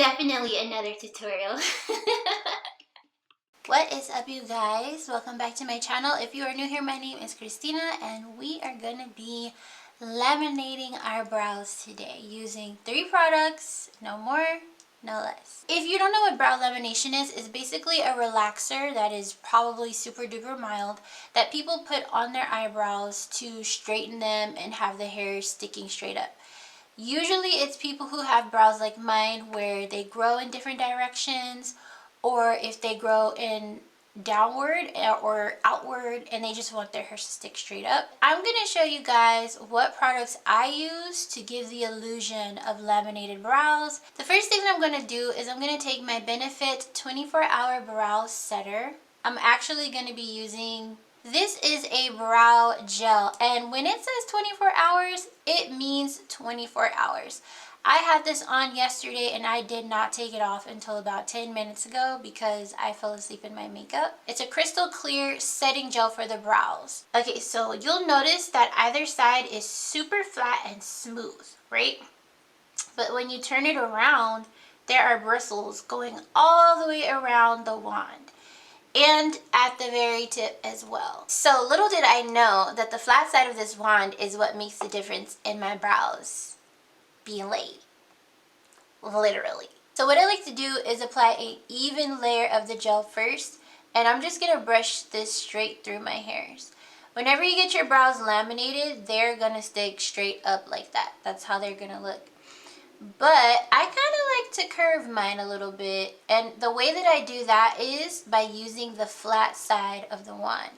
Definitely another tutorial. What is up, you guys? Welcome back to my channel. If you are new here, my name is Xrizz'Tina and we are gonna be laminating our brows today using 3 products, no more, no less. If you don't know what brow lamination is, it's basically a relaxer that is probably super duper mild that people put on their eyebrows to straighten them and have the hair sticking straight up. Usually it's people who have brows like mine where they grow in different directions, or if they grow in downward or outward and they just want their hair to stick straight up. I'm going to show you guys what products I use to give the illusion of laminated brows. The first thing I'm going to do is I'm going to take my Benefit 24-hour brow setter. I'm actually going to be using, this is a brow gel, and when it says 24 hours, it means 24 hours. I had this on yesterday and I did not take it off until about 10 minutes ago because I fell asleep in my makeup. It's a crystal clear setting gel for the brows. Okay, so you'll notice that either side is super flat and smooth, right? But when you turn it around, there are bristles going all the way around the wand and at the very tip as well. So little did I know that the flat side of this wand is what makes the difference in my brows being laid, literally. So what I like to do is apply an even layer of the gel first, and I'm just gonna brush this straight through my hairs. Whenever you get your brows laminated, they're gonna stick straight up like that. That's how they're gonna look. But I kind of like to curve mine a little bit, and the way that I do that is by using the flat side of the wand.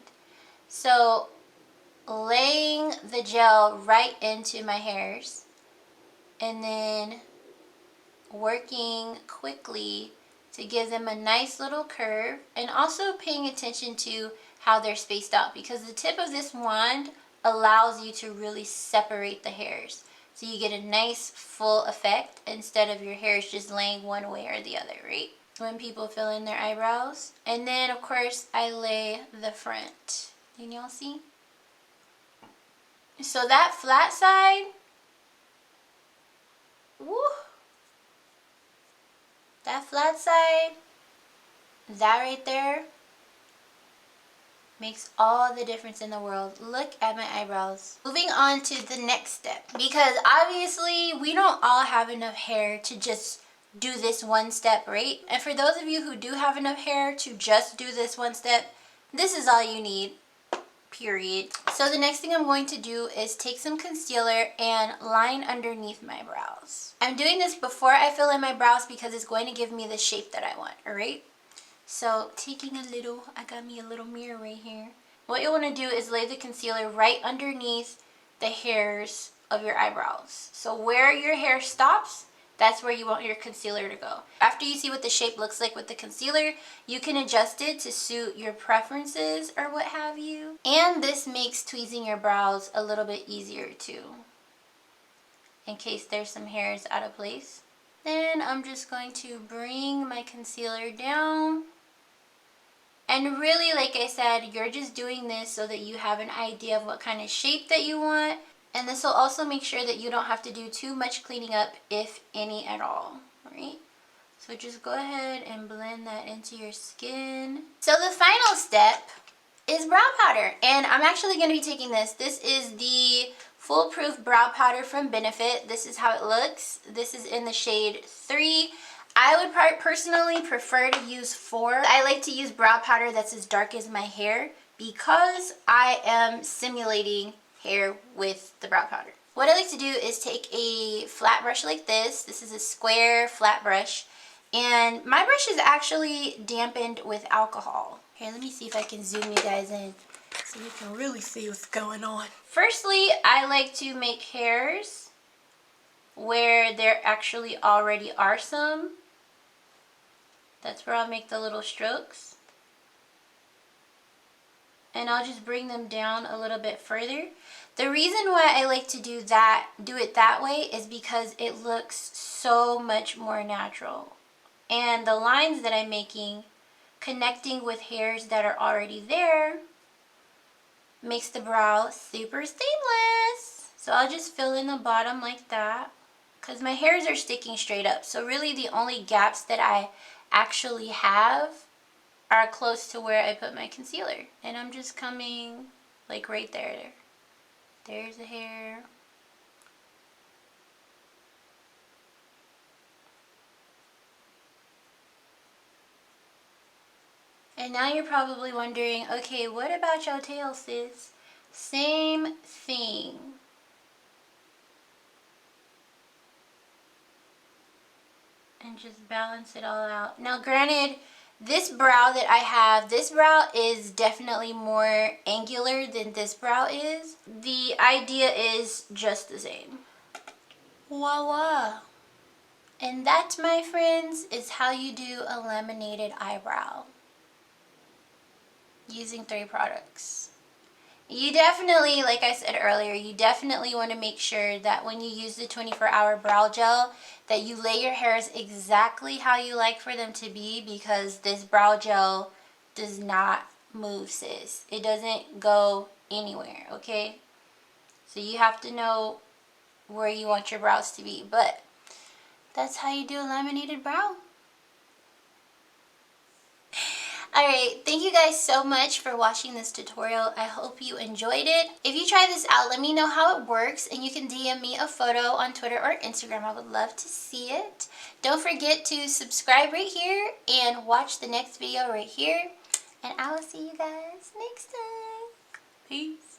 So laying the gel right into my hairs and then working quickly to give them a nice little curve, and also paying attention to how they're spaced out, because the tip of this wand allows you to really separate the hairs. So you get a nice full effect instead of your hairs just laying one way or the other, right? When people fill in their eyebrows. And then of course I lay the front. Can y'all see? So that flat side, woo, that flat side, that right there makes all the difference in the world. Look at my eyebrows. Moving on to the next step, because obviously we don't all have enough hair to just do this one step, right? And for those of you who do have enough hair to just do this one step, this is all you need, period. So the next thing I'm going to do is take some concealer and line underneath my brows. I'm doing this before I fill in my brows because it's going to give me the shape that I want, alright? So taking a little, I got me a little mirror right here. What you want to do is lay the concealer right underneath the hairs of your eyebrows. So where your hair stops, that's where you want your concealer to go. After you see what the shape looks like with the concealer, you can adjust it to suit your preferences or what have you. And this makes tweezing your brows a little bit easier too, in case there's some hairs out of place. Then I'm just going to bring my concealer down. And really, like I said, you're just doing this so that you have an idea of what kind of shape that you want. And this will also make sure that you don't have to do too much cleaning up, if any at all, right? So just go ahead and blend that into your skin. So the final step is brow powder. And I'm actually going to be taking this. This is the Foolproof Brow Powder from Benefit. This is how it looks. This is in the shade 3. I would personally prefer to use 4. I like to use brow powder that's as dark as my hair because I am simulating hair with the brow powder. What I like to do is take a flat brush like this. This is a square flat brush, and my brush is actually dampened with alcohol. Here, let me see if I can zoom you guys in so you can really see what's going on. Firstly, I like to make hairs where there actually already are some. That's where I'll make the little strokes. And I'll just bring them down a little bit further. The reason why I like to do it that way is because it looks so much more natural. And the lines that I'm making, connecting with hairs that are already there, makes the brow super seamless. So I'll just fill in the bottom like that. because my hairs are sticking straight up. So really the only gaps that I actually have are close to where I put my concealer. And I'm just coming like right there. There's the hair. And now you're probably wondering, okay, what about your tail, sis? Same thing. And just balance it all out. Now granted, this brow that I have, this brow is definitely more angular than this brow is. The idea is just the same. Voila. And that, my friends, is how you do a laminated eyebrow using 3 products. You definitely, like I said earlier, you definitely want to make sure that when you use the 24-hour brow gel, that you lay your hairs exactly how you like for them to be, because this brow gel does not move, sis. It doesn't go anywhere, okay? So you have to know where you want your brows to be, but that's how you do a laminated brow. Alright, thank you guys so much for watching this tutorial. I hope you enjoyed it. If you try this out, let me know how it works, and you can DM me a photo on Twitter or Instagram. I would love to see it. Don't forget to subscribe right here and watch the next video right here. And I will see you guys next time. Peace.